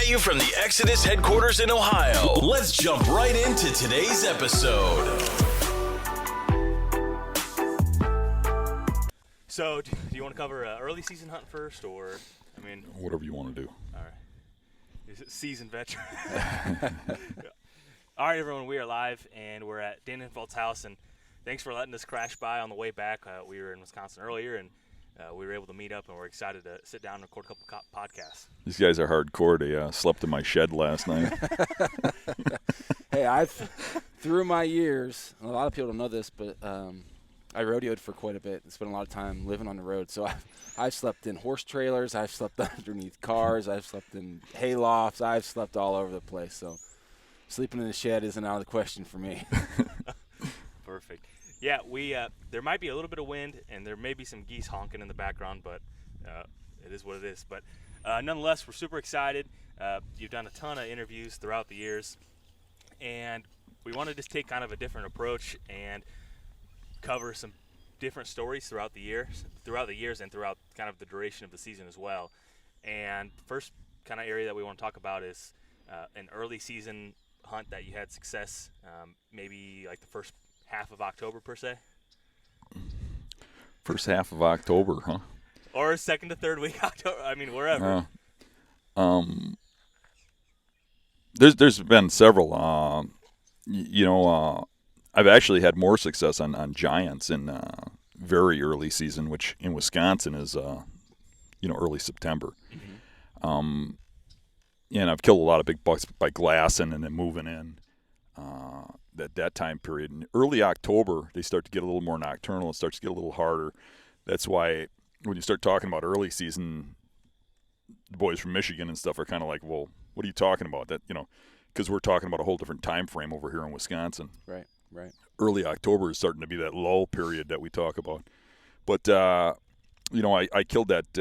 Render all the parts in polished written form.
at you from the Exodus headquarters in Ohio. Let's jump right into today's episode. So, do you want to cover early season hunt first, or, whatever you want to do. All right. Is it seasoned veteran? All right, everyone, we are live, and we're at Dan Infalt's house, and thanks for letting us crash by on the way back. We were in Wisconsin earlier, and we were able to meet up, and we're excited to sit down and record a couple podcasts. These guys are hardcore. They slept in my shed last night. Hey, through my years, a lot of people don't know this, but I rodeoed for quite a bit. Spent a lot of time living on the road. So I've slept in horse trailers. I've slept underneath cars. I've slept in hay lofts. I've slept all over the place. So sleeping in the shed isn't out of the question for me. Perfect. Yeah, there might be a little bit of wind, and there may be some geese honking in the background, but it is what it is. But nonetheless, we're super excited. You've done a ton of interviews throughout the years, and we want to just take kind of a different approach and cover some different stories throughout the years and throughout kind of the duration of the season as well. And first kind of area that we want to talk about is an early season hunt that you had success, maybe like the first half of October per se. First half of October, huh? Or second to third week October. Wherever. There's been several. I've actually had more success on giants in very early season, which in Wisconsin is early September. Mm-hmm. And I've killed a lot of big bucks by glassing and then moving in that time period. In early October, they start to get a little more nocturnal. It starts to get a little harder. That's why when you start talking about early season, the boys from Michigan and stuff are kind of like, well, what are you talking about? That, because we're talking about a whole different time frame over here in Wisconsin. Right. Early October is starting to be that lull period that we talk about. But, I killed that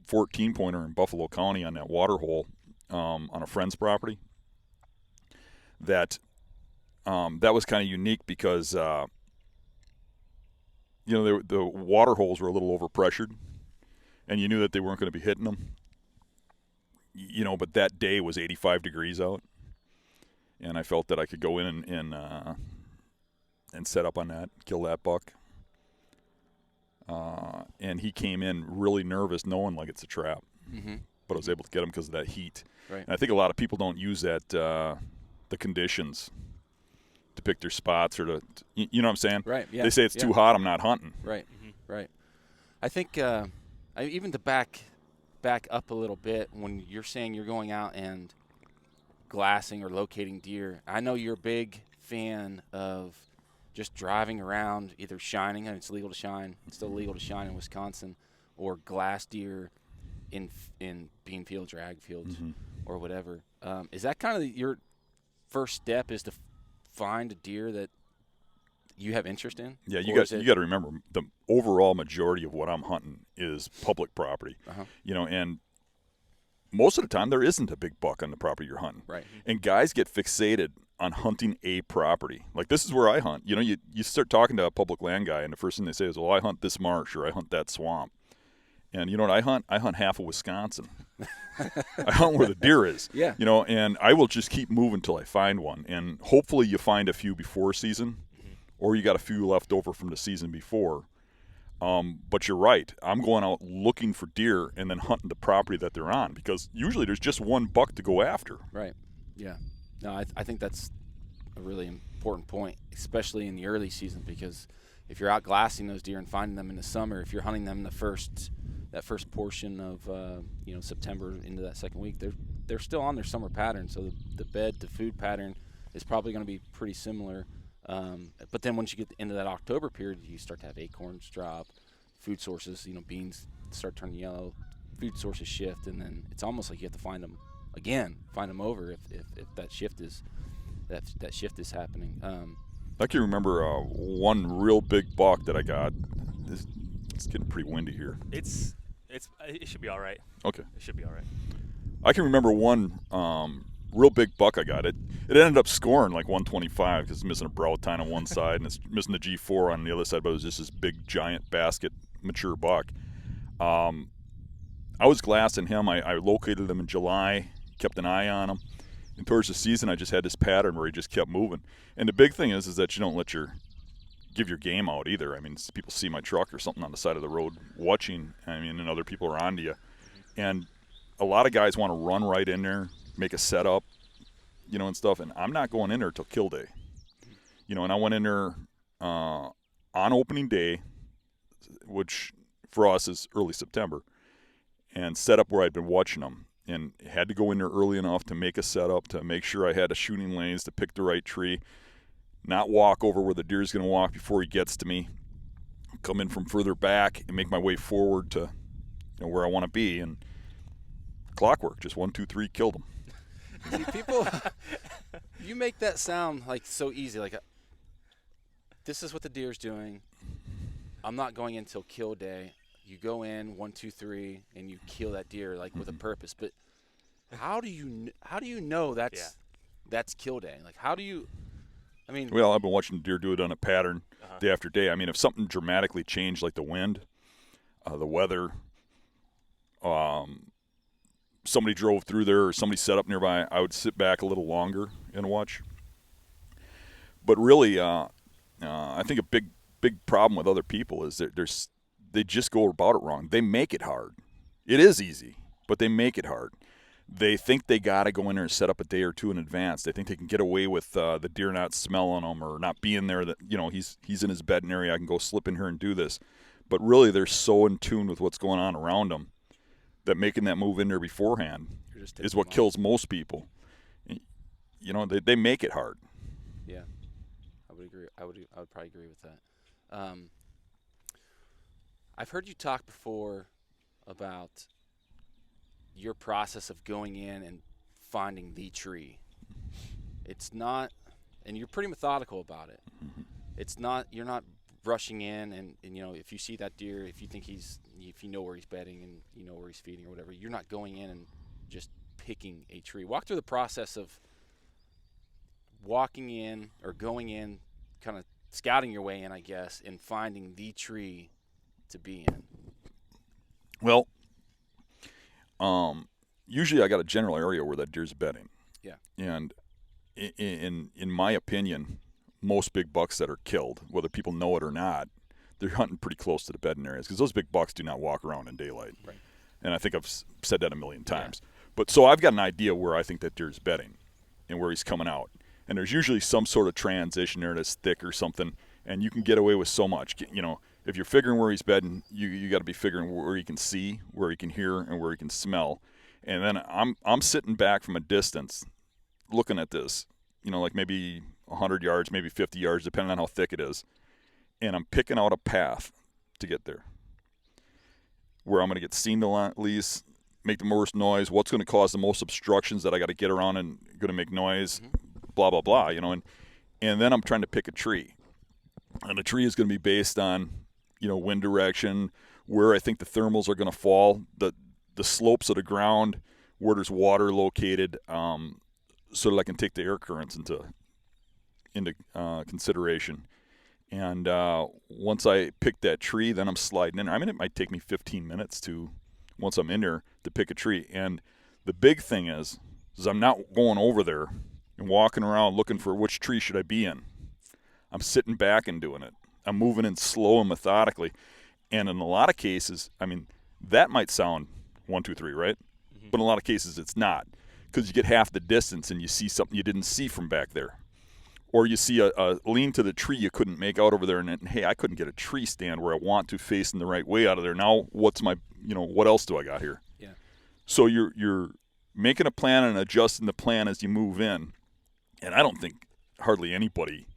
14-pointer in Buffalo County on that water hole on a friend's property. That was kind of unique because, the water holes were a little overpressured, and you knew that they weren't going to be hitting them. But that day was 85 degrees out, and I felt that I could go in and set up on that, kill that buck. And he came in really nervous, knowing like it's a trap. Mm-hmm. But I was able to get him because of that heat. Right. And I think a lot of people don't use that the conditions to pick their spots or to you know what I'm saying? Right. Yeah. They say it's too hot, I'm not hunting. Right. Mm-hmm. Right. I think even to back up a little bit, when you're saying you're going out and glassing or locating deer, I know you're a big fan of just driving around, either shining, and it's legal to shine, it's still legal to shine in Wisconsin, or glass deer in bean fields or ag fields, mm-hmm. or whatever. Is that kind of your first step, is to find a deer that you have interest in? Yeah, you got to remember, the overall majority of what I'm hunting is public property. Uh-huh. And most of the time there isn't a big buck on the property you're hunting. Right. And guys get fixated on hunting a property. Like, this is where I hunt. You start talking to a public land guy, and the first thing they say is, well, I hunt this marsh or I hunt that swamp. And you know what I hunt? I hunt half of Wisconsin. I hunt where the deer is. Yeah. And I will just keep moving until I find one. And hopefully you find a few before season, mm-hmm. or you got a few left over from the season before. But you're right. I'm going out looking for deer and then hunting the property that they're on, because usually there's just one buck to go after. Right. Yeah. No, I think that's a really important point, especially in the early season, because if you're out glassing those deer and finding them in the summer, if you're hunting them that first portion of September into that second week, they're still on their summer pattern. So the bed to food pattern is probably going to be pretty similar. But then once you get into that October period, you start to have acorns drop, food sources, beans start turning yellow, food sources shift, and then it's almost like you have to find them over if that shift is happening. I can remember one real big buck that I got. It's getting pretty windy here. It should be all right. Okay. It should be all right. I can remember one real big buck I got. It ended up scoring like 125 because it's missing a brow tine on one side and it's missing the G4 on the other side, but it was just this big giant basket mature buck. I was glassing him. I located him in July, kept an eye on him. And towards the season, I just had this pattern where he just kept moving. And the big thing is that you don't give your game out either. I mean, people see my truck or something on the side of the road watching, and other people are on to you. And a lot of guys want to run right in there, make a setup, and stuff. And I'm not going in there till kill day. And I went in there on opening day, which for us is early September, and set up where I'd been watching them. And had to go in there early enough to make a setup, to make sure I had a shooting lanes, to pick the right tree, not walk over where the deer's going to walk before he gets to me, come in from further back and make my way forward to where I want to be. And clockwork, just 1, 2, 3, killed him. See, people, you make that sound like so easy. Like, this is what the deer's doing. I'm not going in until kill day. You go in 1, 2, 3, and you kill that deer with a purpose. But how do you know that's kill day? Like, how do you? I mean, well, I've been watching deer do it on a pattern day after day. I mean, if something dramatically changed, like the wind, the weather, somebody drove through there or somebody set up nearby, I would sit back a little longer and watch. But really, I think a big problem with other people is that they just go about it wrong. They make it hard. It is easy, but they make it hard. They think they got to go in there and set up a day or two in advance. They think they can get away with the deer not smelling them or not being there, that he's in his bedding area, I can go slip in here and do this. But really, they're so in tune with what's going on around them that making that move in there beforehand is what kills most people. They make it hard. Yeah, I would agree. I would probably agree with that. I've heard you talk before about your process of going in and finding the tree. It's not, and you're pretty methodical about it. Mm-hmm. It's not, you're not rushing in and if you see that deer, if you know where he's bedding and you know where he's feeding or whatever, you're not going in and just picking a tree. Walk through the process of walking in or going in, kind of scouting your way in, I guess, and finding the tree to be in. Well, usually I got a general area where that deer's bedding. Yeah. And in my opinion, most big bucks that are killed, whether people know it or not, they're hunting pretty close to the bedding areas because those big bucks do not walk around in daylight. Right. And I think I've said that a million times. Yeah. But so I've got an idea where I think that deer's bedding and where he's coming out. And there's usually some sort of transition there that's thick or something, and you can get away with so much. If you're figuring where he's bedding, you got to be figuring where he can see, where he can hear, and where he can smell. And then I'm sitting back from a distance looking at this, like maybe 100 yards, maybe 50 yards, depending on how thick it is. And I'm picking out a path to get there where I'm going to get seen the least, make the most noise, what's going to cause the most obstructions that I got to get around and going to make noise, blah, blah, blah, and then I'm trying to pick a tree. And the tree is going to be based on, wind direction, where I think the thermals are going to fall, the slopes of the ground, where there's water located, so that I can take the air currents into consideration. And once I pick that tree, then I'm sliding in there. It might take me 15 minutes once I'm in there, to pick a tree. And the big thing is I'm not going over there and walking around looking for which tree should I be in. I'm sitting back and doing it. I'm moving in slow and methodically. And in a lot of cases, that might sound 1, 2, 3, right? Mm-hmm. But in a lot of cases, it's not. Because you get half the distance and you see something you didn't see from back there. Or you see a lean to the tree you couldn't make out over there, and hey, I couldn't get a tree stand where I want to facing the right way out of there. Now, what's my, what else do I got here? Yeah. So you're making a plan and adjusting the plan as you move in. And I don't think hardly anybody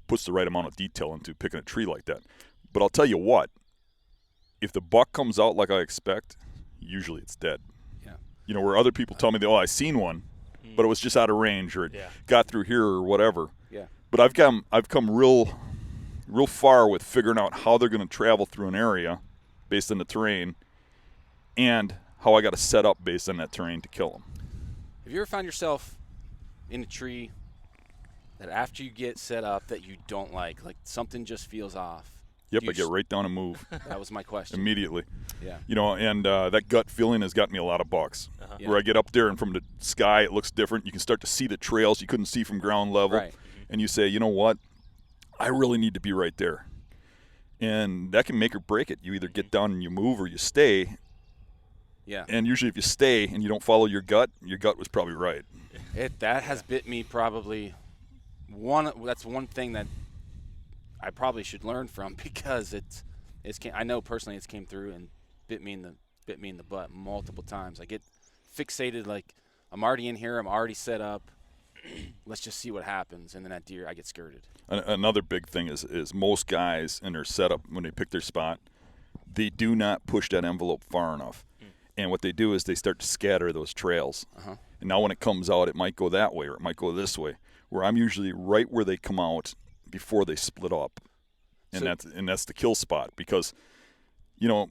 puts the right amount of detail into picking a tree like that. But I'll tell you what, if the buck comes out like I expect, usually it's dead. Yeah. Where other people tell me, I seen one, but it was just out of range, or it got through here, or whatever. Yeah. But I've come real far with figuring out how they're going to travel through an area based on the terrain, and how I got to set up based on that terrain to kill them. Have you ever found yourself in a tree that after you get set up that you don't like something just feels off? Yep, I get right down and move That was my question. immediately. Yeah. You know, and that gut feeling has got me a lot of bucks. Yeah. Where I get up there and from the sky it looks different. You can start to see the trails you couldn't see from ground level. Right. And you say, you know what? I really need to be right there. And that can make or break it. You either get down and you move or you stay. Yeah. And usually if you stay and you don't follow your gut was probably right. That has bit me probably that's one thing that I probably should learn from, because I know personally it's came through and bit me in the butt multiple times. I get fixated, like I'm already in here, I'm already set up. Let's just see what happens, and then that deer, I get skirted. Another big thing is most guys in their setup, when they pick their spot, they do not push that envelope far enough. And what they do is they start to scatter those trails. Uh-huh. And now when it comes out, it might go that way or it might go this way, where I'm usually right where they come out before they split up. And that's the kill spot, because, you know,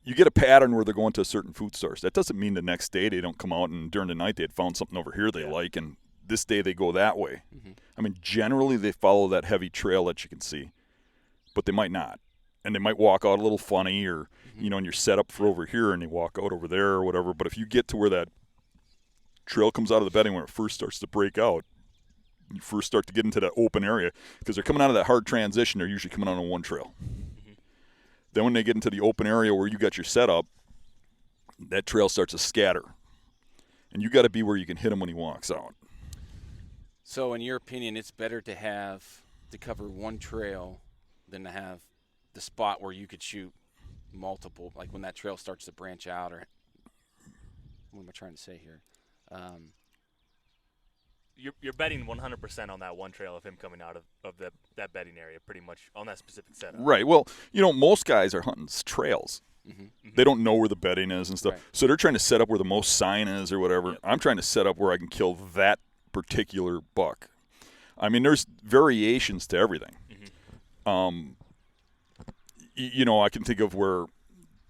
you get a pattern where they're going to a certain food source. That doesn't mean the next day they don't come out and during the night they had found something over here they like, and this day they go that way. Mm-hmm. I mean, generally they follow that heavy trail that you can see, but they might not. And they might walk out a little funny, or, you know, and you're set up for over here and they walk out over there or whatever. But if you get to where that trail comes out of the bedding when it first starts to break out, you first start to get into that open area, because they're coming out of that hard transition, they're usually coming out on one trail. Then when they get into the open area where you got your setup, that trail starts to scatter. And you got to be where you can hit him when he walks out. So in your opinion, it's better to cover one trail than to have the spot where you could shoot multiple, like when that trail starts to branch out, or what am I trying to say here? You're betting 100% on that one trail of him coming out of that bedding area, pretty much on that specific setup. Right. Well, you know, most guys are hunting trails. Mm-hmm. They don't know where the bedding is and stuff. Right. So they're trying to set up where the most sign is or whatever. Yep. I'm trying to set up where I can kill that particular buck. I mean, there's variations to everything. Mm-hmm. You know, I can think of where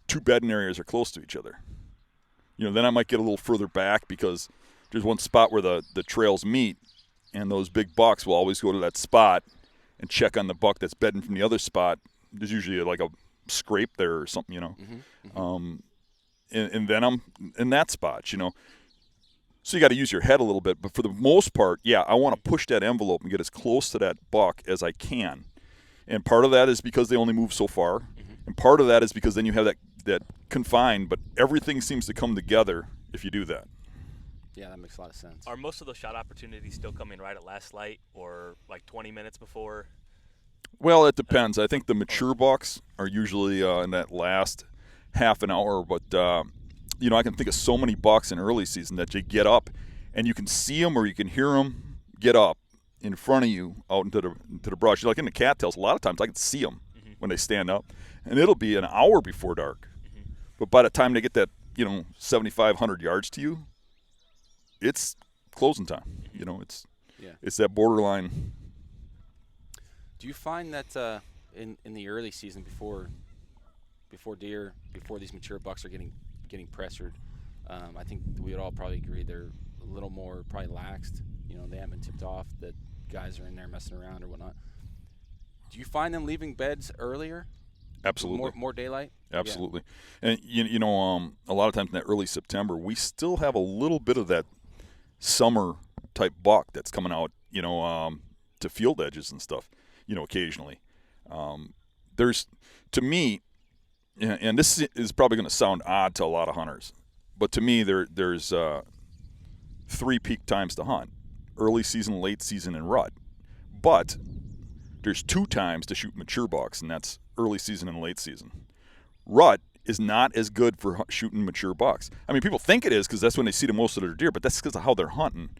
two bedding areas are close to each other. You know, then I might get a little further back because there's one spot where the trails meet, and those big bucks will always go to that spot and check on the buck that's bedding from the other spot. There's usually like a scrape there or something, you know. Mm-hmm. Mm-hmm. And then I'm in that spot, you know. So you got to use your head a little bit. But for the most part, yeah, I want to push that envelope and get as close to that buck as I can. And part of that is because they only move so far. Mm-hmm. And part of that is because then you have that confined, but everything seems to come together if you do that. Yeah, that makes a lot of sense. Are most of those shot opportunities still coming right at last light, or like 20 minutes before? Well, it depends. I think the mature bucks are usually in that last half an hour. But, you know, I can think of so many bucks in early season that you get up and you can see them or you can hear them get up in front of you out into the brush. Like in the cattails, a lot of times I can see them when they stand up. And it'll be an hour before dark. But by the time they get that, you know, 7,500 yards to you, it's closing time. You know, it's that borderline. Do you find that in the early season before these mature bucks are getting pressured, I think we would all probably agree they're a little more probably laxed. You know, they haven't been tipped off that guys are in there messing around or whatnot. Do you find them leaving beds earlier? Absolutely. More daylight? Absolutely. Yeah. And, you know, a lot of times in that early September, we still have a little bit of that summer-type buck that's coming out, you know, to field edges and stuff, you know, occasionally. There's, to me, and this is probably going to sound odd to a lot of hunters, but to me there's 3 peak times to hunt: early season, late season, and rut. But there's 2 times to shoot mature bucks, and that's early season and late season. Rut is not as good for shooting mature bucks. I mean, people think it is because that's when they see the most of their deer, but that's because of how they're hunting.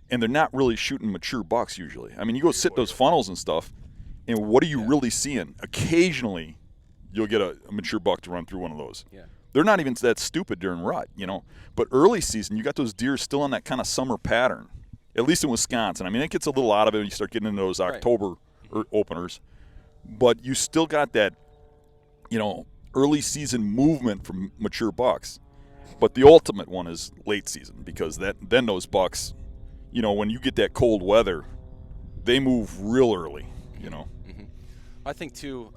And they're not really shooting mature bucks usually. I mean, you go sit those funnels and stuff, and what are you really seeing? Occasionally, you'll get a mature buck to run through one of those. Yeah. They're not even that stupid during rut, you know. But early season, you got those deer still in that kind of summer pattern, at least in Wisconsin. I mean, it gets a little out of it when you start getting into those October openers. But you still got that, you know, early season movement from mature bucks. But the ultimate one is late season, because then those bucks, you know, when you get that cold weather, they move real early, you know. I think too,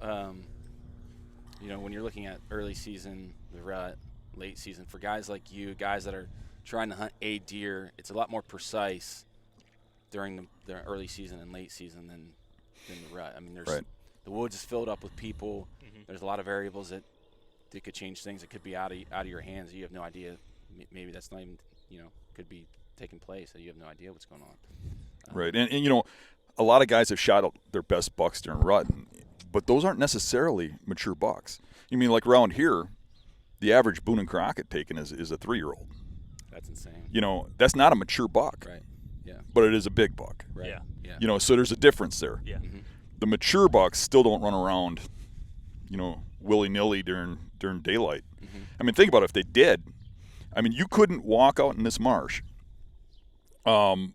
when you're looking at early season, the rut, late season, for guys like you, guys that are trying to hunt a deer, it's a lot more precise during the early season and late season than the rut. I mean, the woods is filled up with people. Mm-hmm. There's a lot of variables that could change things. It could be out of your hands. You have no idea. Maybe that's not even, could be taking place. So you have no idea what's going on. Right. And a lot of guys have shot their best bucks during rut, but those aren't necessarily mature bucks. You mean like around here, the average Boone and Crockett taken is a 3-year-old. That's insane. That's not a mature buck. Right. Yeah. But it is a big buck. Right. Yeah. Yeah. So there's a difference there. Yeah. Mm-hmm. The mature bucks still don't run around, willy-nilly during daylight. Mm-hmm. I mean, think about it. If they did, you couldn't walk out in this marsh in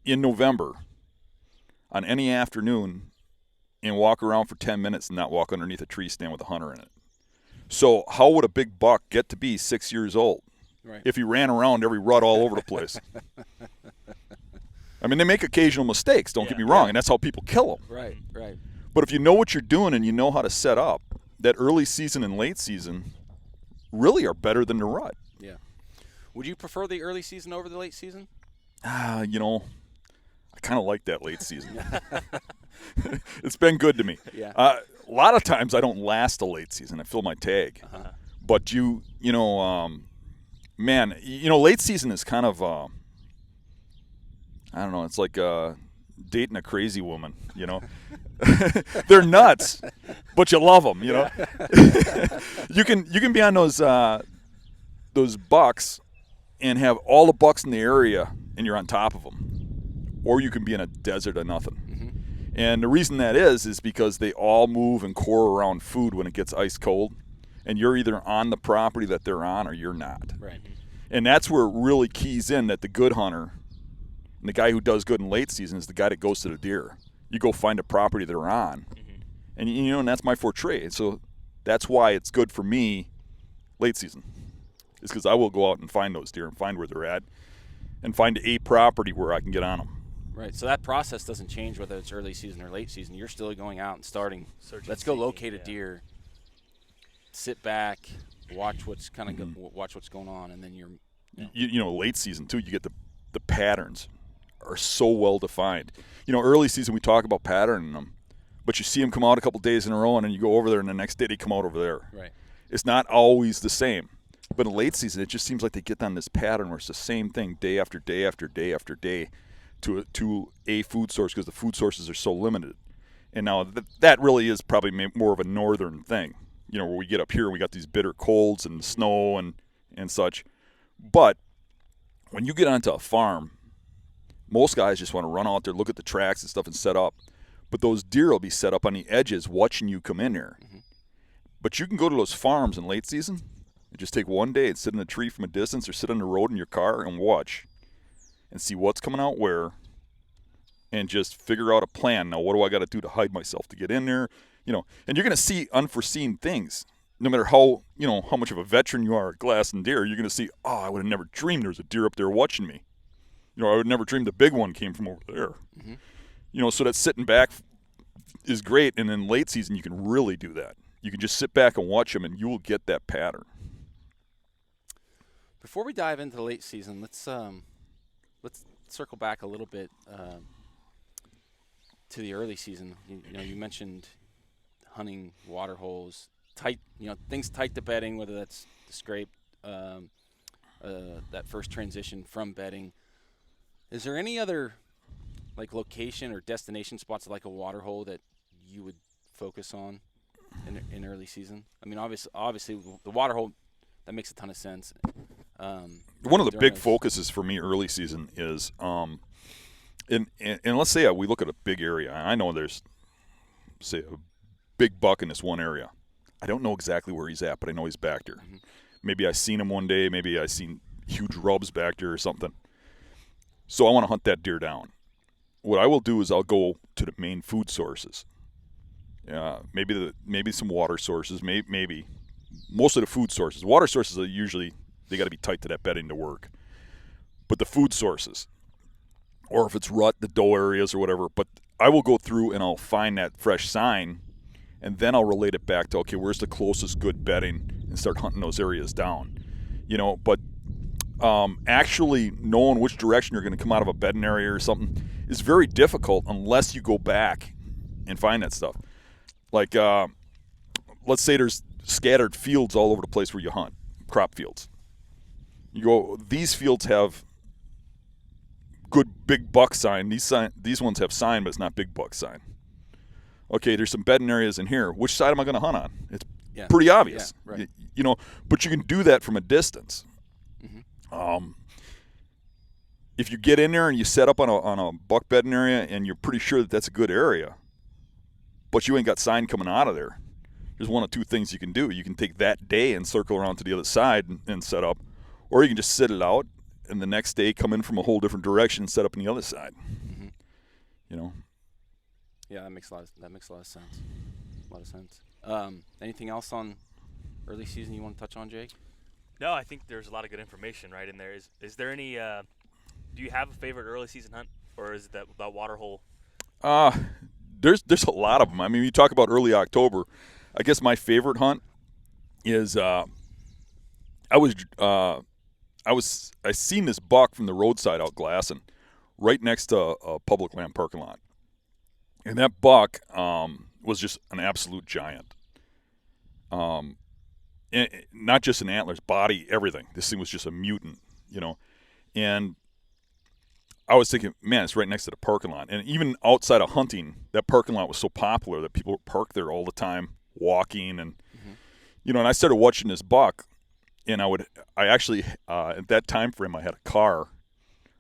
November on any afternoon and walk around for 10 minutes and not walk underneath a tree stand with a hunter in it. So how would a big buck get to be 6 years old if he ran around every rut all over the place? They make occasional mistakes, don't get me wrong, and that's how people kill them. Right, right. But if you know what you're doing and you know how to set up, that early season and late season really are better than the rut. Yeah. Would you prefer the early season over the late season? I kind of like that late season. It's been good to me. Yeah. A lot of times I don't last the late season. I fill my tag. Uh-huh. But late season is kind of, I don't know, it's like dating a crazy woman, They're nuts, but you love them, You can be on those bucks and have all the bucks in the area and you're on top of them. Or you can be in a desert of nothing. Mm-hmm. And the reason that is because they all move and core around food when it gets ice cold. And you're either on the property that they're on or you're not. Right. And that's where it really keys in that the good hunter and the guy who does good in late season is the guy that goes to the deer. You go find a property they're on. Mm-hmm. And that's my forte. And so that's why it's good for me late season. It's because I will go out and find those deer and find where they're at and find a property where I can get on them. Right. So that process doesn't change whether it's early season or late season. You're still going out and starting. Let's go locate a deer. Sit back, watch what's watch what's going on, and then you're. Late season too. You get the patterns are so well defined. Early season we talk about patterning them, but you see them come out a couple days in a row, and then you go over there, and the next day they come out over there. Right. It's not always the same. But in late season, it just seems like they get on this pattern where it's the same thing day after day after day after day to a food source because the food sources are so limited. And now that really is probably more of a northern thing, where we get up here and we got these bitter colds and snow and such. But when you get onto a farm, most guys just want to run out there, look at the tracks and stuff and set up. But those deer will be set up on the edges watching you come in there. Mm-hmm. But you can go to those farms in late season and just take one day and sit in a tree from a distance or sit on the road in your car and watch and see what's coming out where and just figure out a plan. Now, what do I got to do to hide myself to get in there? And you're going to see unforeseen things. No matter how much of a veteran you are at glass and deer, you're going to see, I would have never dreamed there was a deer up there watching me. I would never dream the big one came from over there. Mm-hmm. So that sitting back is great. And in late season, you can really do that. You can just sit back and watch them, and you will get that pattern. Before we dive into the late season, let's circle back a little bit to the early season. You mentioned hunting water holes, tight, things tight to bedding, whether that's the scrape, that first transition from bedding. Is there any other location or destination spots like a water hole that you would focus on in early season? Obviously the water hole, that makes a ton of sense. One of the big focuses for me early season is, and let's say we look at a big area. I know there's, say, a big buck in this one area. I don't know exactly where he's at, but I know he's back there. Mm-hmm. Maybe I seen him one day. Maybe I seen huge rubs back there or something. So I want to hunt that deer down. What I will do is I'll go to the main food sources. Maybe some water sources. Maybe most of the food sources. Water sources are usually they got to be tight to that bedding to work. But the food sources, or if it's rut, the doe areas or whatever. But I will go through and I'll find that fresh sign, and then I'll relate it back to, okay, where's the closest good bedding, and start hunting those areas down. But actually knowing which direction you're going to come out of a bedding area or something is very difficult unless you go back and find that stuff. Like, let's say there's scattered fields all over the place where you hunt, crop fields. You go, these fields have good big buck sign. These ones have sign, but it's not big buck sign. Okay, there's some bedding areas in here. Which side am I going to hunt on? It's pretty obvious. Yeah, right. But you can do that from a distance. Mm-hmm. If you get in there and you set up on a buck bedding area and you're pretty sure that that's a good area, but you ain't got sign coming out of there, there's one of two things you can do. You can take that day and circle around to the other side and set up, or you can just sit it out and the next day come in from a whole different direction and set up on the other side. Mm-hmm. Yeah, that makes a lot of sense. A lot of sense. Anything else on early season you want to touch on, Jake? No, I think there's a lot of good information right in there. Is there any? Do you have a favorite early season hunt, or is it that water hole? There's a lot of them. I mean, you talk about early October. I guess my favorite hunt is I seen this buck from the roadside out glassing, right next to a public land parking lot, and that buck was just an absolute giant. And not just in antlers, body, everything. This thing was just a mutant, And I was thinking, man, it's right next to the parking lot. And even outside of hunting, that parking lot was so popular that people would park there all the time, walking. And, and I started watching this buck. And I actually, at that time frame, I had a car,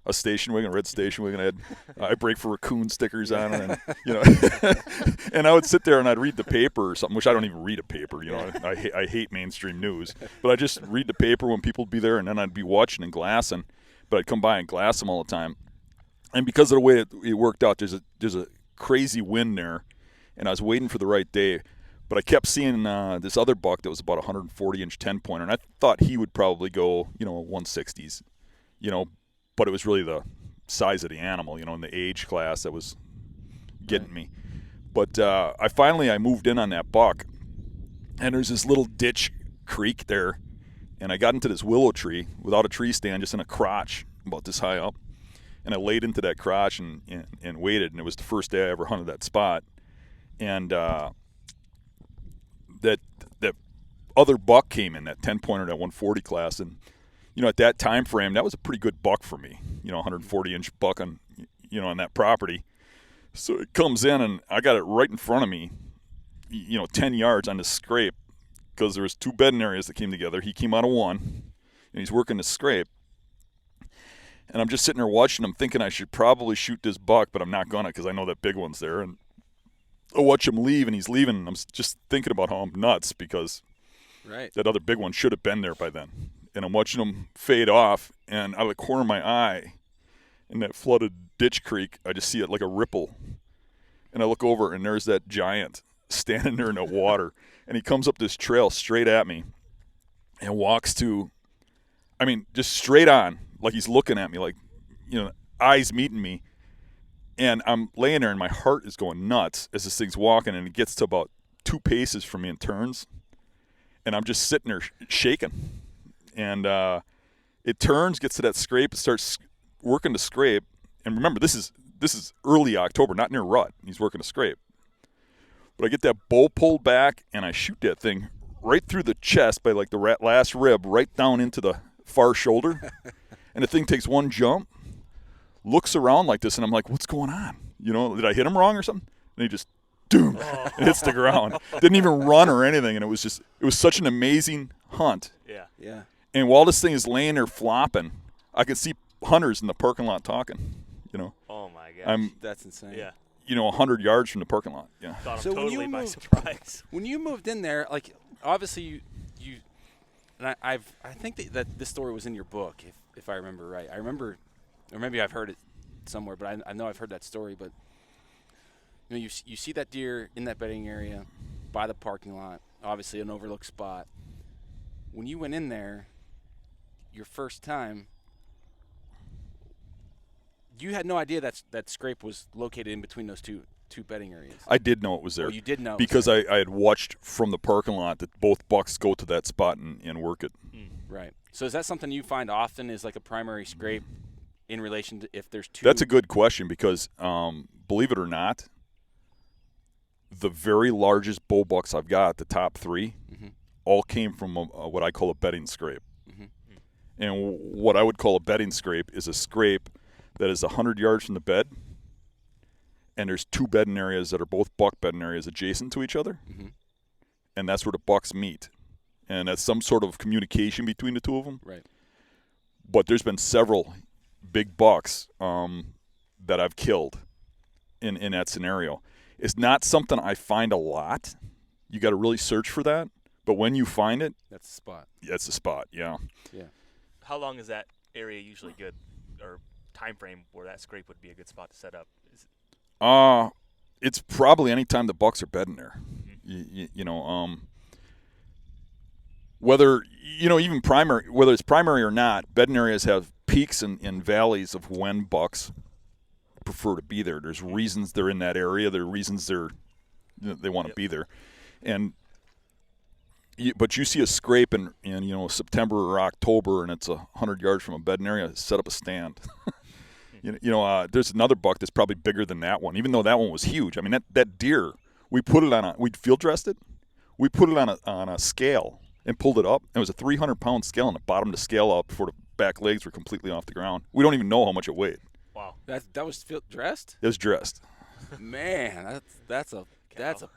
a station wagon, a red station wagon. I brake for raccoon stickers on it, and and I would sit there and I'd read the paper or something, which I don't even read a paper. I hate mainstream news, but I just read the paper when people would be there, and then I'd be watching and glassing. But I'd come by and glass them all the time, and because of the way it worked out, there's a crazy wind there, and I was waiting for the right day. But I kept seeing this other buck that was about 140-inch 10-pointer, and I thought he would probably go, 160s, but it was really the size of the animal, in the age class that was getting me. But I moved in on that buck, and there's this little ditch creek there, and I got into this willow tree without a tree stand, just in a crotch about this high up, and I laid into that crotch and waited, and it was the first day I ever hunted that spot, and that other buck came in, that 10-pointer, that 140 class, and at that time frame, that was a pretty good buck for me. 140-inch buck on that property. So it comes in, and I got it right in front of me, 10 yards on the scrape, because there was two bedding areas that came together. He came out of one, and he's working the scrape. And I'm just sitting there watching him, thinking I should probably shoot this buck, but I'm not gonna, because I know that big one's there. And I watch him leave, and he's leaving, and I'm just thinking about how I'm nuts, because that other big one should have been there by then. And I'm watching them fade off, and out of the corner of my eye, in that flooded ditch creek, I just see it like a ripple. And I look over, and there's that giant standing there in the water. And he comes up this trail straight at me and walks just straight on, like he's looking at me, like, eyes meeting me. And I'm laying there, and my heart is going nuts as this thing's walking, and it gets to about 2 paces from me and turns. And I'm just sitting there shaking. And it turns, gets to that scrape, it starts working the scrape. And remember, this is early October, not near rut. He's working a scrape. But I get that bow pulled back, and I shoot that thing right through the chest by like the last rib, right down into the far shoulder. And the thing takes one jump, looks around like this, and I'm like, what's going on? Did I hit him wrong or something? And he just, doom, and hits the ground. Didn't even run or anything, and it was such an amazing hunt. Yeah. And while this thing is laying there flopping, I could see hunters in the parking lot talking, Oh, my gosh. That's insane. Yeah. 100 yards from the parking lot. Yeah. Caught him So totally by surprise. When you moved in there, like, obviously you and I think that this story was in your book, if I remember right. I remember, or maybe I've heard it somewhere, but I know I've heard that story. But you see that deer in that bedding area by the parking lot, obviously an overlooked spot. When you went in there, your first time, you had no idea that scrape was located in between those two bedding areas. I did know it was there. Oh, you did know. Because I had watched from the parking lot that both bucks go to that spot and work it. Right. So is that something you find often is like a primary scrape in relation to if there's two? That's a good question because, believe it or not, the very largest bull bucks I've got, the top 3, all came from what I call a bedding scrape. And what I would call a bedding scrape is a scrape that is 100 yards from the bed, and there's 2 bedding areas that are both buck bedding areas adjacent to each other, and that's where the bucks meet. And that's some sort of communication between the 2 of them. Right. But there's been several big bucks that I've killed in that scenario. It's not something I find a lot. You got to really search for that. But when you find it, that's the spot. That's the spot. Yeah. Yeah. How long is that area usually good, or time frame where that scrape would be a good spot to set up? It's probably any time the bucks are bedding there. You know, whether even primary, whether it's primary or not, bedding areas have peaks and valleys of when bucks prefer to be there. There's reasons they're in that area. There are reasons they want to be there, but you see a scrape in September or October, and it's 100 yards from a bedding area. Set up a stand. There's another buck that's probably bigger than that one, even though that one was huge. I mean, that deer, we field dressed it. We put it on a scale and pulled it up. It was a 300-pound scale, and it bottomed the scale out before the back legs were completely off the ground. We don't even know how much it weighed. Wow. That was dressed? It was dressed. Man, that's a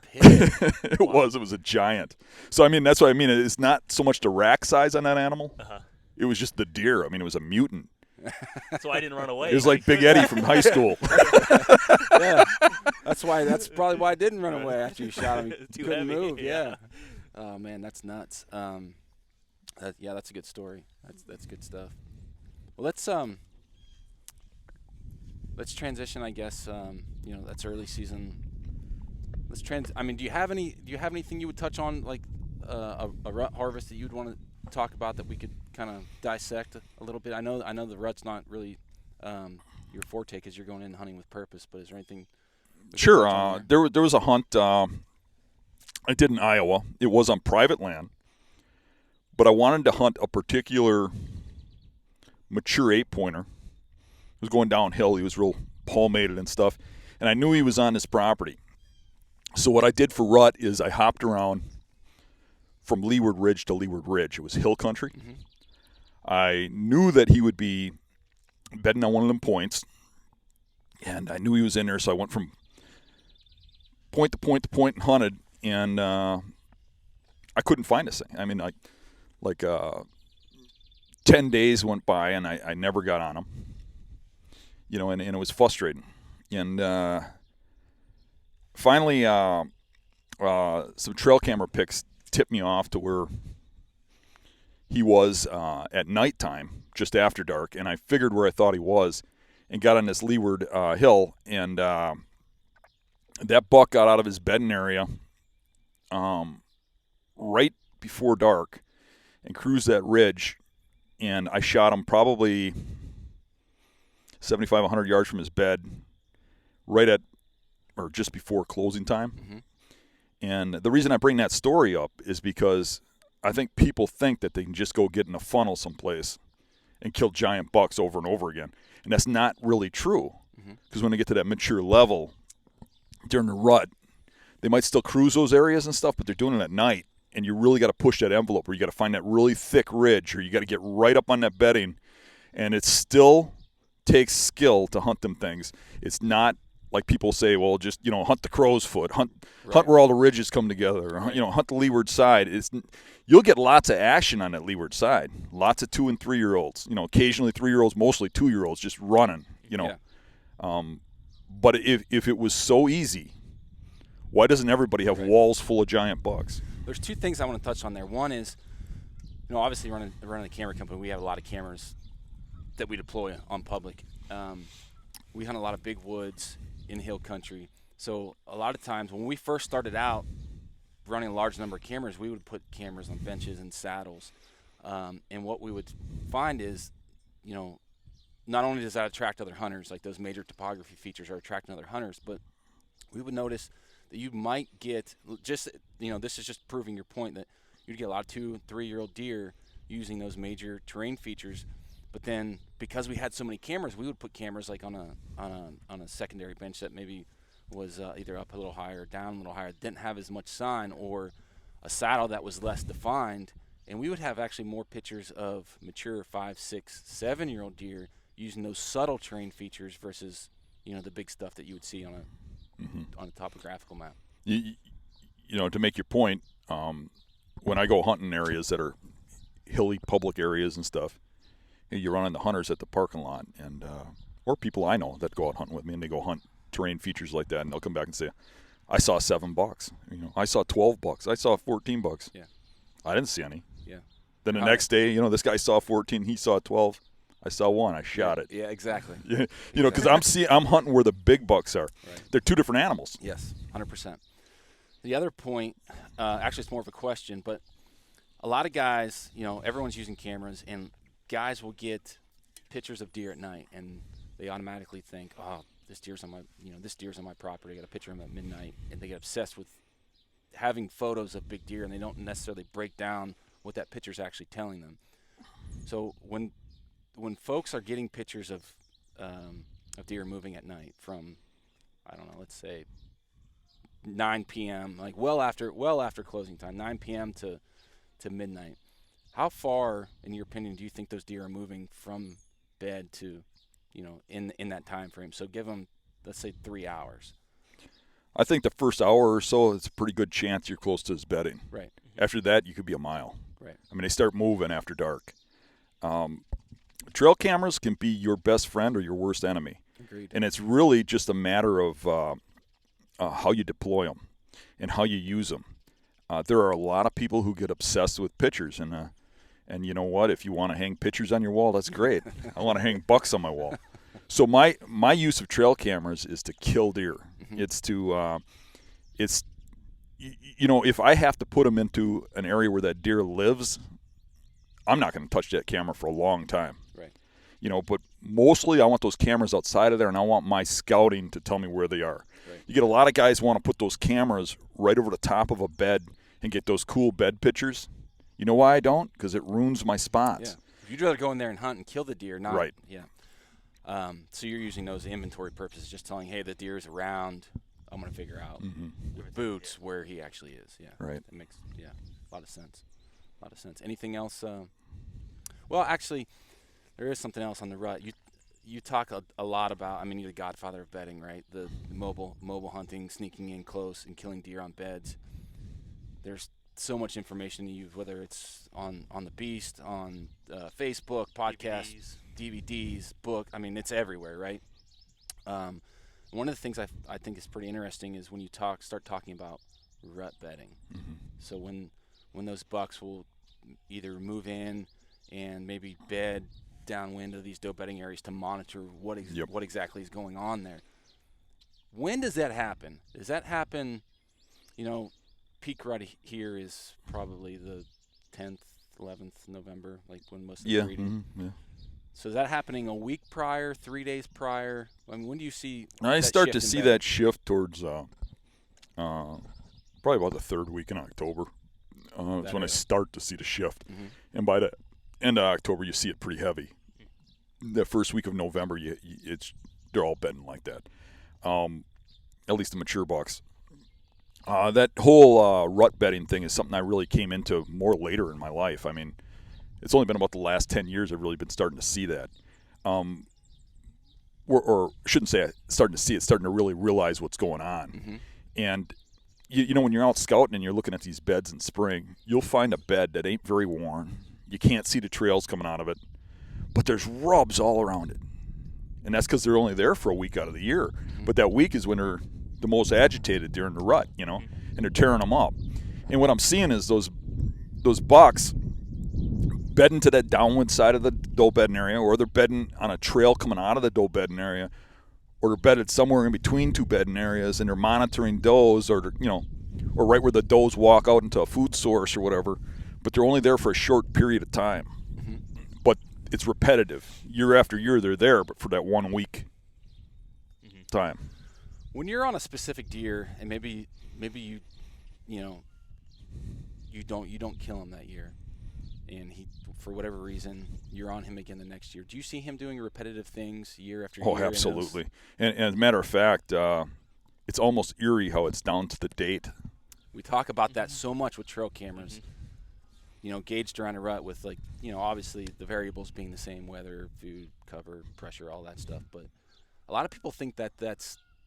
pig. It was a giant. So I mean, that's what I mean. It's not so much the rack size on that animal. It was just the deer. I mean, it was a mutant. So I didn't run away. It was like Big Eddie from high school. Yeah, that's probably why I didn't run away after you shot him. He couldn't move. Yeah. Oh man, that's nuts. That's a good story. That's good stuff. Well, let's transition. I guess that's early season. I mean, do you have anything you would touch on, like a rut harvest that you'd want to talk about that we could kind of dissect a little bit? I know the rut's not really your forte because you're going in hunting with purpose, but is there anything? Sure. There was a hunt I did in Iowa. It was on private land, but I wanted to hunt a particular mature 8-pointer. He was going downhill. He was real palmated and stuff, and I knew he was on this property. So what I did for rut is I hopped around from leeward ridge to leeward ridge. It was hill country. I knew that he would be bedding on one of them points, and I knew he was in there, so I went from point to point to point and hunted, and I couldn't find this thing. I mean, like 10 days went by, and I never got on him. And it was frustrating. And finally, some trail camera pics tipped me off to where he was at nighttime, just after dark, and I figured where I thought he was and got on this leeward hill, and that buck got out of his bedding area right before dark and cruised that ridge, and I shot him probably 75, 100 yards from his bed right at or just before closing time. And the reason I bring that story up is because I think people think that they can just go get in a funnel someplace and kill giant bucks over and over again. And that's not really true. Because when they get to that mature level, during the rut, they might still cruise those areas and stuff, but they're doing it at night. And you really got to push that envelope where you got to find that really thick ridge, or you got to get right up on that bedding. And it still takes skill to hunt them things. It's not like people say, well, just, hunt the crow's foot, hunt where all the ridges come together, or, hunt the leeward side. You'll get lots of action on that leeward side. Lots of 2- and 3-year-olds, occasionally 3-year-olds, mostly 2-year-olds just running, But if it was so easy, why doesn't everybody have walls full of giant bucks? There's 2 things I want to touch on there. One is, obviously running a camera company, we have a lot of cameras that we deploy on public. We hunt a lot of big woods in hill country. So a lot of times when we first started out running a large number of cameras, we would put cameras on benches and saddles. And what we would find is, not only does that attract other hunters, like those major topography features are attracting other hunters, but we would notice that you might get this is just proving your point that you'd get a lot of 2-3-year-old deer using those major terrain features. But then because we had so many cameras, we would put cameras like on a secondary bench that maybe was either up a little higher or down a little higher, didn't have as much sign, or a saddle that was less defined, and we would have actually more pictures of mature 5, 6, 7-year-old deer using those subtle terrain features versus the big stuff that you would see on a topographical map. To make your point, when I go hunting areas that are hilly public areas and stuff, you run into hunters at the parking lot, and or people I know that go out hunting with me, and they go hunt terrain features like that, and they'll come back and say, I saw 7 bucks, I saw 12 bucks, I saw 14 bucks. Yeah. I didn't see any. Yeah. Then the next day, this guy saw 14, he saw 12. I saw 1, I shot it. Yeah, exactly. Because I'm hunting where the big bucks are. Right. They're two different animals. Yes, 100%. The other point, actually it's more of a question, but a lot of guys, everyone's using cameras, and guys will get pictures of deer at night, and they automatically think, oh, this deer's on my property. I got a picture of him at midnight, and they get obsessed with having photos of big deer, and they don't necessarily break down what that picture's actually telling them. So when folks are getting pictures of deer moving at night from, I don't know, let's say 9 p.m., like well after closing time, 9 p.m. to midnight, how far, in your opinion, do you think those deer are moving from bed to, in that time frame? So give them, let's say, 3 hours. I think the first hour or so, it's a pretty good chance you're close to his bedding. Right. After that, you could be a mile. Right. I mean, they start moving after dark. Trail cameras can be your best friend or your worst enemy. Agreed. And it's really just a matter of how you deploy them and how you use them. There are a lot of people who get obsessed with pictures, and you know what? If you want to hang pictures on your wall, that's great. I want to hang bucks on my wall. So my use of trail cameras is to kill deer. Mm-hmm. It's to if I have to put them into an area where that deer lives, I'm not going to touch that camera for a long time. Right. But mostly I want those cameras outside of there, and I want my scouting to tell me where they are. Right. You get a lot of guys who want to put those cameras right over the top of a bed and get those cool bed pictures. You know why I don't? Because it ruins my spots. Yeah. You'd rather go in there and hunt and kill the deer, not right. Yeah. So you're using those inventory purposes, just telling, hey, the deer's around. I'm going to figure out with boots where he actually is. Yeah. Right. That makes a lot of sense. Anything else? Well, actually, there is something else on the rut. You talk a lot about. I mean, you're the godfather of bedding, right? The mobile hunting, sneaking in close and killing deer on beds. There's so much information to use, whether it's on the Beast, on Facebook, podcast, DVDs, book. I mean, it's everywhere, right? One of the things I think is pretty interesting is when you start talking about rut bedding. Mm-hmm. So when those bucks will either move in and maybe bed downwind of these doe bedding areas to monitor what exactly is going on there. When does that happen? Does that happen, peak rut here is probably the 10th, 11th November, like when most of the breeding. Mm-hmm, yeah. So is that happening a week prior, 3 days prior? I mean, when do you see I start to see that shift towards probably about the third week in October. That's when I start to see the shift. Mm-hmm. And by the end of October, you see it pretty heavy. The first week of November, they're all bedding like that. At least the mature bucks. That whole rut bedding thing is something I really came into more later in my life. I mean, it's only been about the last 10 years I've really been starting to see that. Or shouldn't say starting to see it, starting to really realize what's going on. Mm-hmm. And, when you're out scouting and you're looking at these beds in spring, you'll find a bed that ain't very worn. You can't see the trails coming out of it, but there's rubs all around it. And that's because they're only there for a week out of the year. Mm-hmm. But that week is when they're the most agitated during the rut, and they're tearing them up. And what I'm seeing is those bucks bedding to that downwind side of the doe bedding area, or they're bedding on a trail coming out of the doe bedding area, or they're bedded somewhere in between two bedding areas, and they're monitoring does, or or right where the does walk out into a food source or whatever, but they're only there for a short period of time. Mm-hmm. But it's repetitive. Year after year they're there, but for that 1 week time. When you're on a specific deer, and maybe you don't kill him that year, and he, for whatever reason, you're on him again the next year. Do you see him doing repetitive things year after year? Oh, absolutely. And as a matter of fact, it's almost eerie how it's down to the date. We talk about that so much with trail cameras. Gauged around a rut with, obviously the variables being the same: weather, food, cover, pressure, all that stuff. But a lot of people think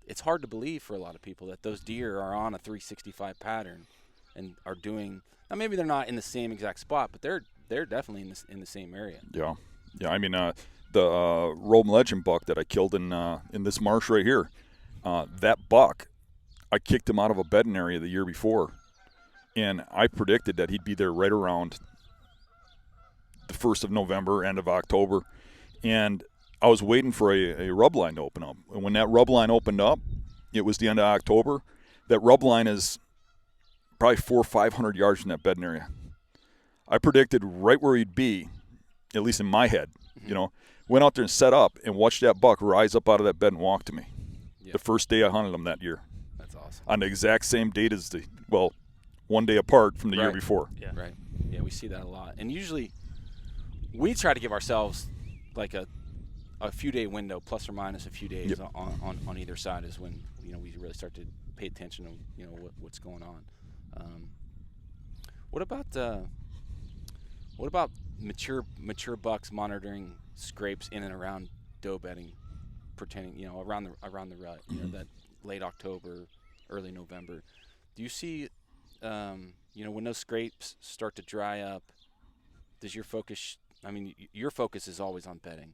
it's hard to believe for a lot of people that those deer are on a 365 pattern and are doing. Now maybe they're not in the same exact spot, but they're definitely in the same area. Yeah. I mean, the Rome Legend buck that I killed in this marsh right here, that buck, I kicked him out of a bedding area the year before, and I predicted that he'd be there right around the 1st of November, end of October, and I was waiting for a rub line to open up. And when that rub line opened up, it was the end of October. That rub line is probably 400 or 500 yards from that bedding area. I predicted right where he'd be, at least in my head. Went out there and set up and watched that buck rise up out of that bed and walk to me. Yep. The first day I hunted him that year. That's awesome. On the exact same date as 1 day apart from the year before. Yeah. Right. Yeah, we see that a lot. And usually we try to give ourselves like a few day window, plus or minus a few days on either side is when we really start to pay attention to what's going on. What about mature bucks monitoring scrapes in and around doe bedding, pretending around the rut, that late October, early November? Do you see when those scrapes start to dry up? Does your focus? I mean, your focus is always on bedding.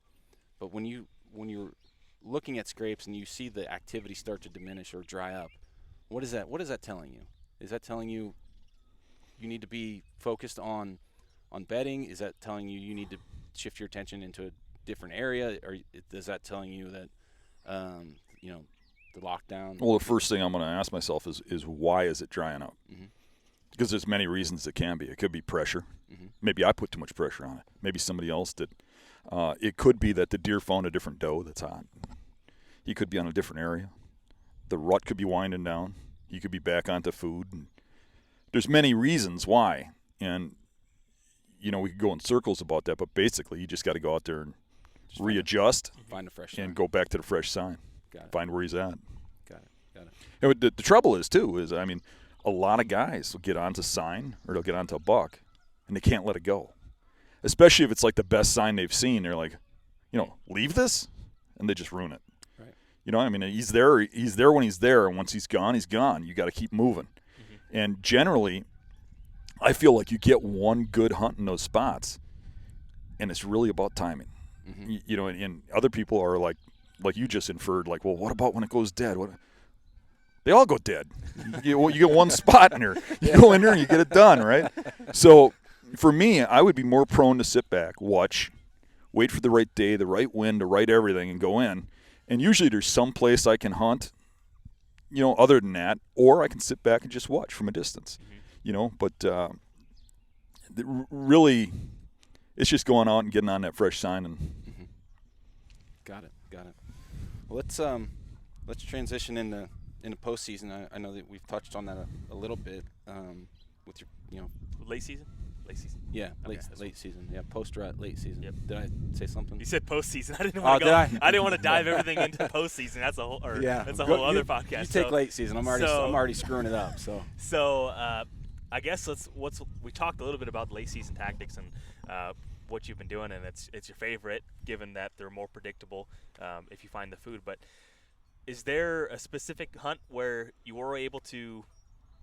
But when you're looking at scrapes and you see the activity start to diminish or dry up, what is that telling you? Is that telling you need to be focused on bedding? Is that telling you need to shift your attention into a different area, or is that telling you that the lockdown? Well, the first thing I'm going to ask myself is why is it drying up? Mm-hmm. Because there's many reasons it can be. It could be pressure. Mm-hmm. Maybe I put too much pressure on it. Maybe somebody else did. It could be that the deer found a different doe that's hot. He could be on a different area. The rut could be winding down. He could be back onto food. And there's many reasons why. And, we could go in circles about that, but basically you just got to go out there and readjust. Find a fresh sign. And go back to the fresh sign. Got it. Find where he's at. Got it. And the trouble is, too, a lot of guys will get onto sign or they'll get onto a buck, and they can't let it go. Especially if it's like the best sign they've seen. They're like, leave this, and they just ruin it. Right. He's there when he's there, and once he's gone, he's gone. You got to keep moving. Mm-hmm. And generally, I feel like you get one good hunt in those spots, and it's really about timing. Mm-hmm. And other people are like you just inferred, like, well, what about when it goes dead? What? They all go dead. You get one spot in there. You go in there and you get it done, right? So for me, I would be more prone to sit back, watch, wait for the right day, the right wind, the right everything, and go in. And usually there's some place I can hunt, other than that, or I can sit back and just watch from a distance, But really, it's just going out and getting on that fresh sign. And Got it. Well, let's transition into postseason. I know that we've touched on that a little bit with your late season. Yeah, okay, late season. Yeah, post-rut, late season. Yep. Did I say something? You said postseason. I didn't want to go. I didn't want to dive everything into postseason. That's a whole other podcast. You take late season. I'm already screwing it up. So I guess we talked a little bit about late season tactics and what you've been doing, and it's your favorite, given that they're more predictable if you find the food. But is there a specific hunt where you were able to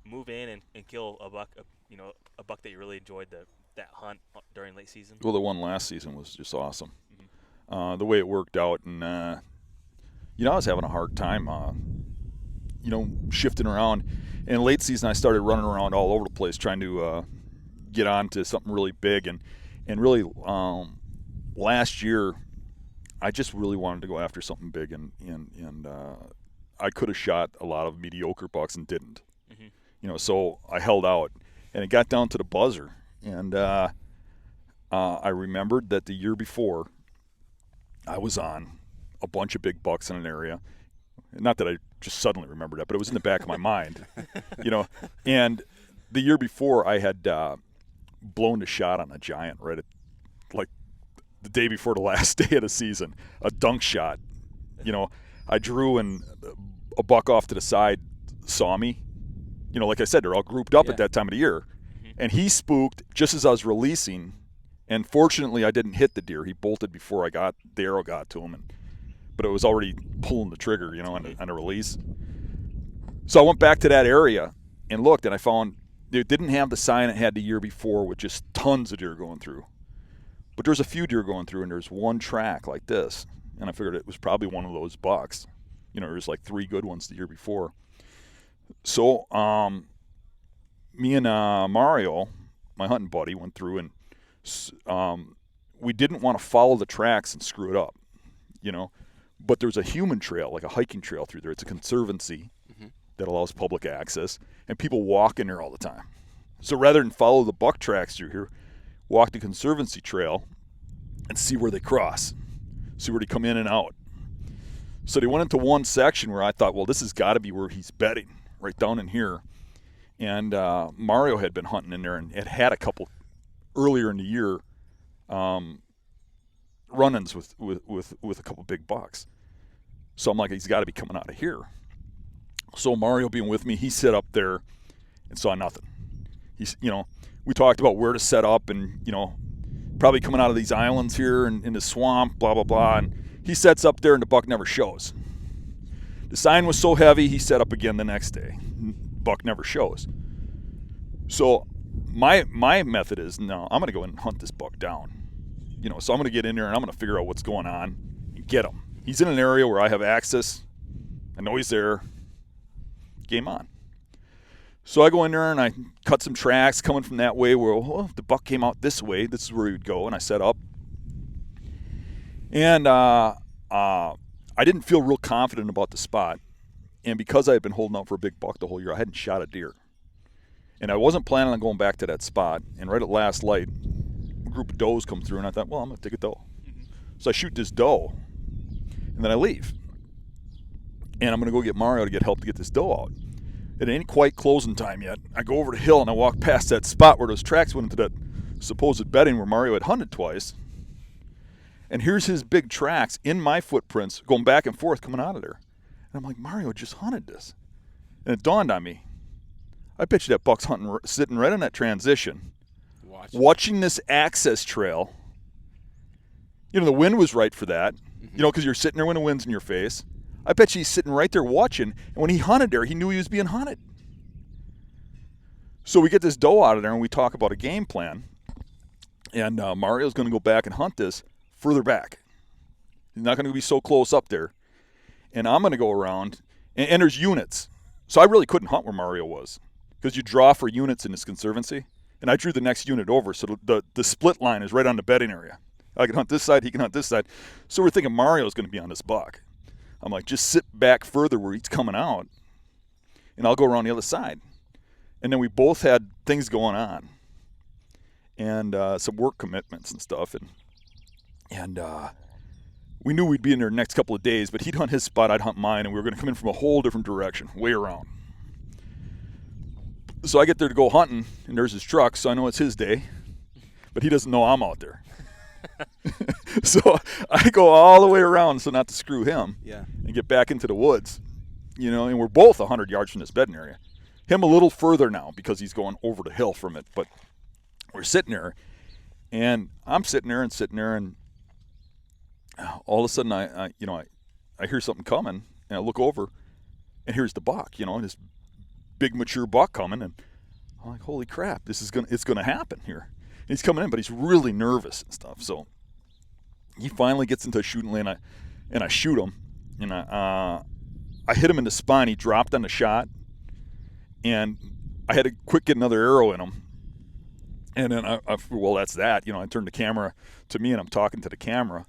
move in and kill a buck, a buck that you really enjoyed that hunt during late season? Well, the one last season was just awesome. Mm-hmm. The way it worked out, and I was having a hard time, shifting around. And late season, I started running around all over the place trying to get on to something really big, and really last year, I just really wanted to go after something big, and I could have shot a lot of mediocre bucks and didn't. Mm-hmm. So I held out, and it got down to the buzzer, and I remembered that the year before I was on a bunch of big bucks in an area. Not that I just suddenly remembered that, but it was in the back of my mind, And the year before I had blown a shot on a giant right at like the day before the last day of the season, a dunk shot. I drew and a buck off to the side saw me. Like I said, they're all grouped up at that time of the year. And he spooked just as I was releasing. And fortunately, I didn't hit the deer. He bolted before the arrow got to him. But it was already pulling the trigger, on a release. So I went back to that area and looked, and I found it didn't have the sign it had the year before with just tons of deer going through. But there's a few deer going through, and there's one track like this. And I figured it was probably one of those bucks. There's like 3 good ones the year before. So me and Mario, my hunting buddy, went through, and we didn't want to follow the tracks and screw it up, But there's a human trail, like a hiking trail through there. It's a conservancy that allows public access, and people walk in there all the time. So rather than follow the buck tracks through here, walk the conservancy trail and see where they cross, see where they come in and out. So they went into one section where I thought, well, this has got to be where he's bedding, right down in here. And Mario had been hunting in there and had a couple earlier in the year run-ins with a couple big bucks. So I'm like, he's got to be coming out of here. So Mario being with me, he set up there and saw nothing. We talked about where to set up and, probably coming out of these islands here and in the swamp, blah, blah, blah. And he sets up there and the buck never shows. The sign was so heavy, he set up again the next day. Buck never shows. So my method is, no, I'm going to go in and hunt this buck down. So I'm going to get in there and I'm going to figure out what's going on and get him. He's in an area where I have access. I know he's there. Game on. So I go in there and I cut some tracks coming from that way where, if the buck came out this way, this is where he would go. And I set up. And I didn't feel real confident about the spot. And because I had been holding out for a big buck the whole year, I hadn't shot a deer. And I wasn't planning on going back to that spot. And right at last light, a group of does come through, and I thought, well, I'm going to take a doe. So I shoot this doe, and then I leave. And I'm going to go get Mario to get help to get this doe out. It ain't quite closing time yet. I go over the hill, and I walk past that spot where those tracks went into that supposed bedding where Mario had hunted twice. And here's his big tracks in my footprints going back and forth coming out of there. And I'm like, Mario just hunted this. And it dawned on me. I bet you that buck's sitting right on that transition, watching this access trail. The wind was right for that, because you're sitting there when the wind's in your face. I bet you he's sitting right there watching. And when he hunted there, he knew he was being hunted. So we get this doe out of there and we talk about a game plan. And Mario's going to go back and hunt this further back. He's not going to be so close up there. And I'm going to go around. And there's units. So I really couldn't hunt where Mario was. Because you draw for units in this conservancy. And I drew the next unit over. So the split line is right on the bedding area. I can hunt this side, he can hunt this side. So we're thinking Mario's going to be on this buck. I'm like, just sit back further where he's coming out. And I'll go around the other side. And then we both had things going on. And some work commitments and stuff. And we knew we'd be in there the next couple of days. But he'd hunt his spot, I'd hunt mine. And we were going to come in from a whole different direction, way around. So I get there to go hunting, and there's his truck, so I know it's his day. But he doesn't know I'm out there. So I go all the way around so not to screw him and get back into the woods. And we're both 100 yards from this bedding area. Him a little further now because he's going over the hill from it. But we're sitting there, and I'm sitting there, and all of a sudden I hear something coming, and I look over, and here's the buck, this big mature buck coming, and I'm like, holy crap, it's gonna happen here. And he's coming in, but he's really nervous and stuff. So he finally gets into a shooting lane, and I shoot him, and I hit him in the spine. He dropped on the shot, and I had to quick get another arrow in him. And then that's that. I turned the camera to me, and I'm talking to the camera,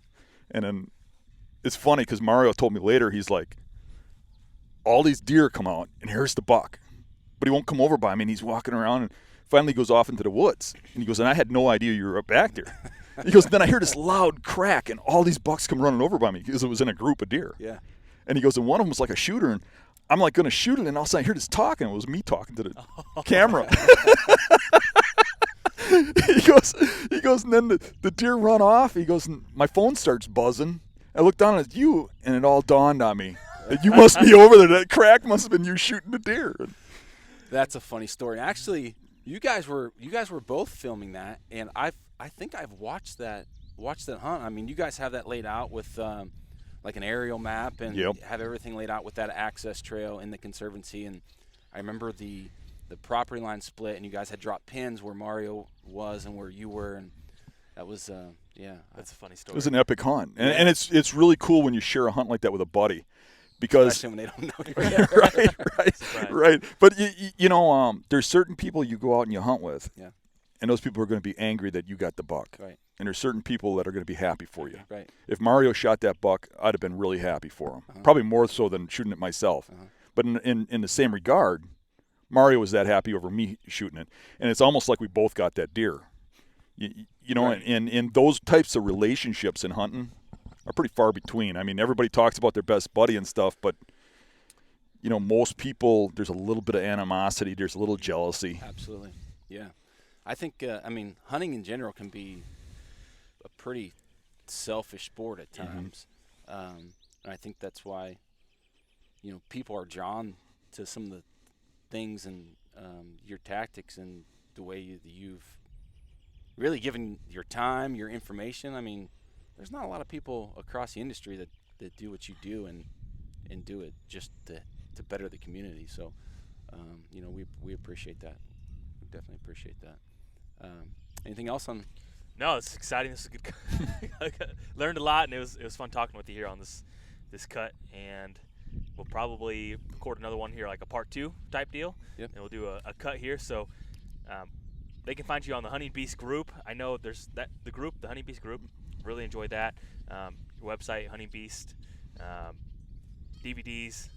and then it's funny because Mario told me later, he's like, all these deer come out, and here's the buck. But he won't come over by me, and he's walking around, and Finally goes off into the woods. And he goes, and I had no idea you were back there. He goes, then I hear this loud crack, and all these bucks come running over by me because it was in a group of deer. Yeah. And he goes, and one of them was like a shooter, and I'm like going to shoot it, and all of a sudden I hear this talking. It was me talking to the camera. He goes, and then the deer run off. He goes, and my phone starts buzzing. I look down at you, and it all dawned on me that you must be over there. That crack must have been you shooting the deer. That's a funny story. Actually, you guys were both filming that, and I think I've watched that hunt. I mean, you guys have that laid out with like an aerial map, and have everything laid out with that access trail in the conservancy. And I remember the property line split, and you guys had dropped pins where Mario was and where you were, and that was that's a funny story. It was an epic hunt, and it's really cool when you share a hunt like that with a buddy, because especially when they don't know you. right. But you know, there's certain people you go out and you hunt with, and those people are going to be angry that you got the buck, right. And there's certain people that are going to be happy for you. Right. If Mario shot that buck, I'd have been really happy for him, probably more so than shooting it myself. But in the same regard, Mario was that happy over me shooting it, and it's almost like we both got that deer. You know, right. and those types of relationships in hunting are pretty far between. I mean, everybody talks about their best buddy and stuff, but you know, most people, there's a little bit of animosity, there's a little jealousy. Absolutely, yeah. I think I mean, hunting in general can be a pretty selfish sport at times, and I think that's why, you know, people are drawn to some of the things and your tactics and the way you've really given your time, your information. I mean, there's not a lot of people across the industry that do what you do and do it just to better the community. So, you know, we appreciate that. We definitely appreciate that. Anything else on? No, it's exciting. This is good. Learned a lot, and it was fun talking with you here on this cut. And we'll probably record another one here, like a part 2 type deal. Yep. And we'll do a cut here. So they can find you on the Hunting Beast group. I know there's the Hunting Beast group. Really enjoyed that. Your website, Hunting Beast, DVDs,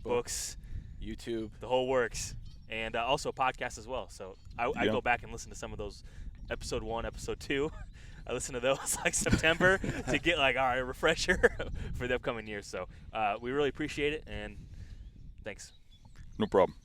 books, YouTube, the whole works, and also a podcast as well. So I go back and listen to some of those, episode 1, episode 2. I listen to those like September to get like a refresher for the upcoming year. So we really appreciate it, and thanks. No problem.